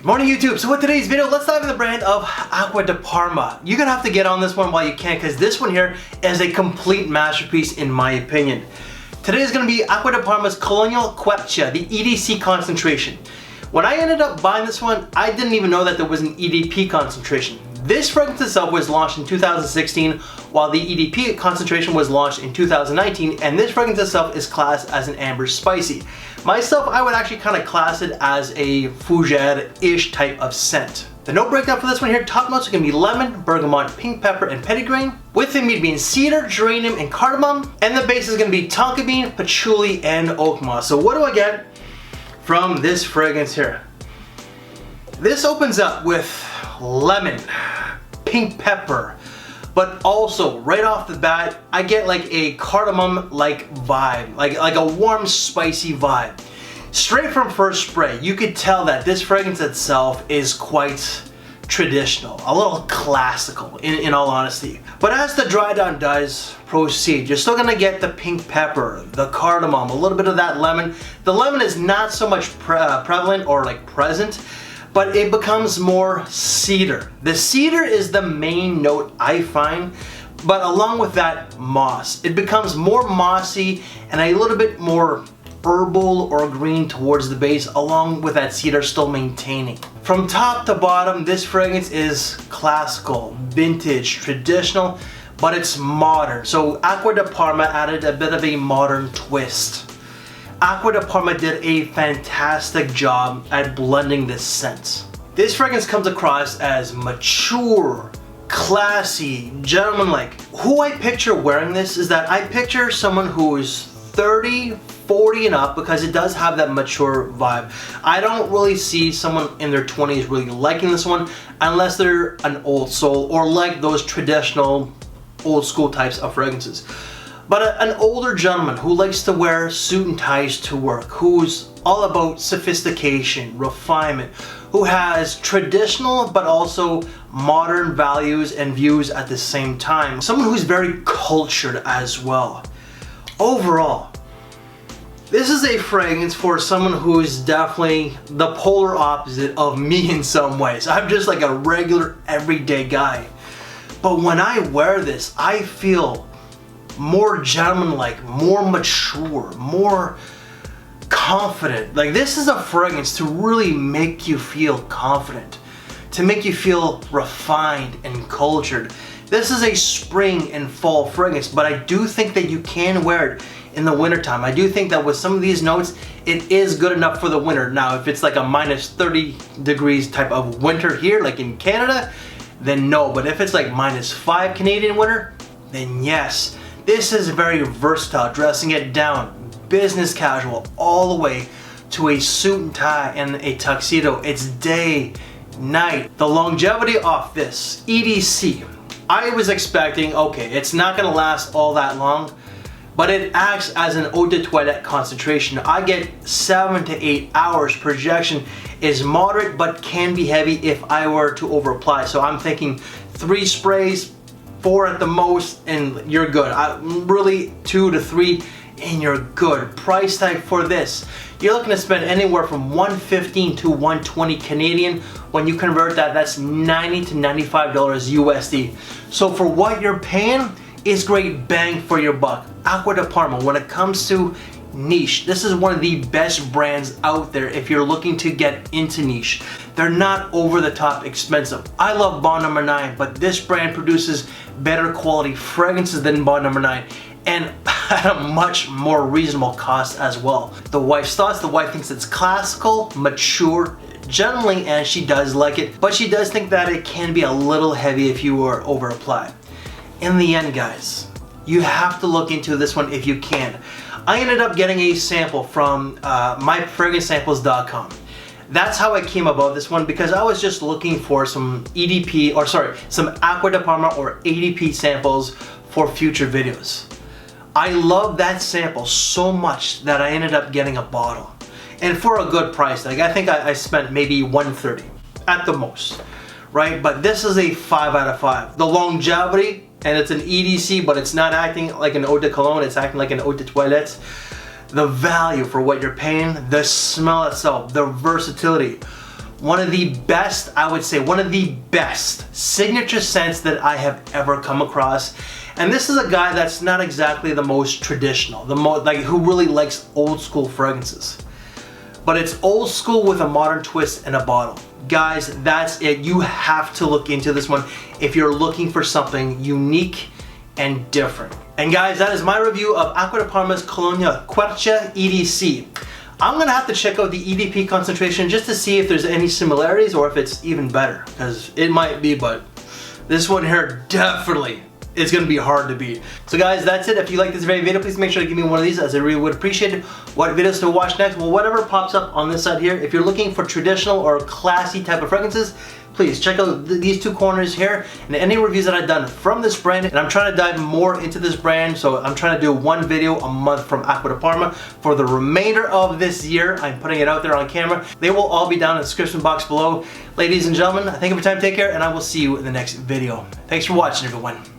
Morning YouTube. So with today's video, let's dive into the brand of Acqua di Parma. You're gonna have to get on this one while you can, because this one here is a complete masterpiece in my opinion. Today is gonna be Acqua di Parma's Colonia Quercia, the EDC concentration. When I ended up buying this one, I didn't even know that there was an EDP concentration. This fragrance itself was launched in 2016, while the EDP concentration was launched in 2019, and this fragrance itself is classed as an amber spicy. Myself, I would actually kind of class it as a fougere-ish type of scent. The note breakdown for this one here, top notes are going to be lemon, bergamot, pink pepper, and petitgrain, with the meat being cedar, geranium, and cardamom, and the base is going to be tonka bean, patchouli, and oak moss. So what do I get from this fragrance here? This opens up with lemon, pink pepper, but also right off the bat I get like a cardamom-like vibe, like a warm spicy vibe. Straight from first spray, you could tell that this fragrance itself is quite traditional, a little classical in all honesty. But as the dry down does proceed, you're still gonna get the pink pepper, the cardamom, a little bit of that lemon. The lemon is not so much prevalent or like present, but it becomes more cedar. The cedar is the main note I find, but along with that, moss. It becomes more mossy and a little bit more herbal or green towards the base, along with that cedar still maintaining. From top to bottom, this fragrance is classical, vintage, traditional, but it's modern. So Acqua di Parma added a bit of a modern twist. Acqua di Parma did a fantastic job at blending this scent. This fragrance comes across as mature, classy, gentlemanlike. Who I picture wearing this is that I picture someone who is 30, 40 and up, because it does have that mature vibe. I don't really see someone in their 20s really liking this one unless they're an old soul or like those traditional old school types of fragrances. But an older gentleman who likes to wear suit and ties to work, who's all about sophistication, refinement, who has traditional but also modern values and views at the same time. Someone who's very cultured as well. Overall, this is a fragrance for someone who is definitely the polar opposite of me in some ways. I'm just like a regular everyday guy. But when I wear this, I feel more gentlemanlike, more mature, more confident. Like, this is a fragrance to really make you feel confident, to make you feel refined and cultured. This is a spring and fall fragrance, but I do think that you can wear it in the wintertime. I do think that with some of these notes, it is good enough for the winter. Now, if it's like a minus 30 degrees type of winter here, like in Canada, then no. But if it's like -5 Canadian winter, then yes. This is very versatile, dressing it down, business casual, all the way to a suit and tie and a tuxedo. It's day, night. The longevity of this EDC, I was expecting, okay, it's not gonna last all that long, but it acts as an eau de toilette concentration. I get 7 to 8 hours. Projection is moderate, but can be heavy if I were to over apply. So I'm thinking 3 sprays, 4 at the most, and you're good. Really 2 to 3 and you're good. Price tag for this, you're looking to spend anywhere from $115 to $120 Canadian. When you convert that, that's $90 to $95 USD. So for what you're paying, it's great bang for your buck. Acqua di Parma, when it comes to niche, this is one of the best brands out there if you're looking to get into niche. They're not over the top expensive. I love Bond No. 9, but this brand produces better quality fragrances than Bond No. 9, and at a much more reasonable cost as well. The wife's thoughts, the wife thinks it's classical, mature, gentlemanly, and she does like it, but she does think that it can be a little heavy if you were over applied. In the end, guys, you have to look into this one if you can. I ended up getting a sample from myfragrancesamples.com. That's how I came about this one, because I was just looking for some some Acqua di Parma or ADP samples for future videos. I love that sample so much that I ended up getting a bottle, and for a good price. Like, I think I spent maybe $130 at the most, right? But this is a 5 out of 5. The longevity, and it's an EDC, but it's not acting like an eau de cologne, it's acting like an eau de toilette. The value for what you're paying, the smell itself, the versatility. one of the best, I would say, one of the best signature scents that I have ever come across. And this is a guy that's not exactly the most traditional, like who really likes old school fragrances. But it's old school with a modern twist in a bottle. Guys, that's it. You have to look into this one if you're looking for something unique and different. And guys, that is my review of Acqua di Parma's Colonia Quercia EDC. I'm gonna have to check out the EDP concentration just to see if there's any similarities or if it's even better, because it might be, but this one here definitely is gonna be hard to beat. So guys, that's it. If you like this very video, please make sure to give me one of these, as I really would appreciate it. What videos to watch next? Well, whatever pops up on this side here. If you're looking for traditional or classy type of fragrances, please check out these two corners here and any reviews that I've done from this brand. And I'm trying to dive more into this brand, so I'm trying to do one video a month from Acqua di Parma for the remainder of this year. I'm putting it out there on camera. They will all be down in the description box below. Ladies and gentlemen, thank you for your time, take care, and I will see you in the next video. Thanks for watching, everyone.